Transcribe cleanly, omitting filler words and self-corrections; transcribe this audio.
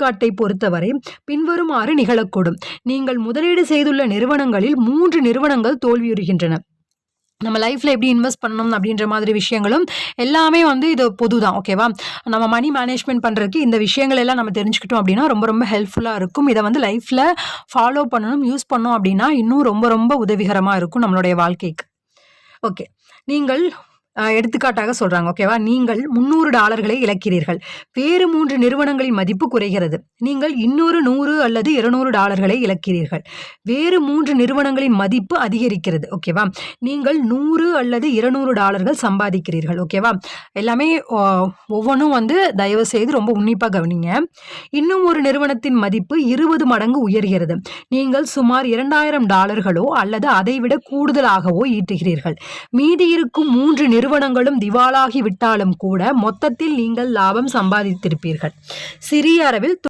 எடுத்துக்காட்டை பொறுத்தவரை பின்வருமாறு நிகழக்கூடும். நீங்கள் முதலீடு செய்துள்ள நிறுவனங்களில் 3 நிறுவனங்கள் தோல்வியுறுகின்றன. நம்ம லைஃப்பில் எப்படி இன்வெஸ்ட் பண்ணணும் அப்படின்ற மாதிரி விஷயங்களும் எல்லாமே இது பொதுதான். ஓகேவா? நம்ம மணி மேனேஜ்மெண்ட் பண்ணுறதுக்கு இந்த விஷயங்கள் எல்லாம் நம்ம தெரிஞ்சுக்கிட்டோம் அப்படின்னா ரொம்ப ரொம்ப ஹெல்ப்ஃபுல்லாக இருக்கும். இதை லைஃப்பில் ஃபாலோ பண்ணணும், யூஸ் பண்ணோம் அப்படின்னா இன்னும் ரொம்ப ரொம்ப உதவிகரமாக இருக்கும் நம்மளுடைய வாழ்க்கைக்கு. ஓகே, நீங்கள் எடுத்துக்காட்டாக சொல்றாங்க. ஓகேவா? நீங்கள் $300 இழக்கிறீர்கள். வேறு 3 நிறுவனங்களின் மதிப்பு குறைகிறது. நீங்கள் இன்னொரு 100 அல்லது $200 இழக்கிறீர்கள். வேறு 3 நிறுவனங்களின் மதிப்பு அதிகரிக்கிறது. ஓகேவா? நீங்கள் 100 அல்லது $200 சம்பாதிக்கிறீர்கள். ஓகேவா? எல்லாமே ஒவ்வொன்றும் தயவு செய்து ரொம்ப உன்னிப்பாக கவனிங்க. இன்னும் ஒரு நிறுவனத்தின் மதிப்பு 20 மடங்கு உயர்கிறது. நீங்கள் சுமார் $2000 அல்லது அதைவிட கூடுதலாகவோ ஈட்டுகிறீர்கள். மீதி இருக்கும் 3 நிறுவனங்களும் திவாலாகி விட்டாலும் கூட மொத்தத்தில் நீங்கள் லாபம் சம்பாதித்திருப்பீர்கள். சிறிய அளவில்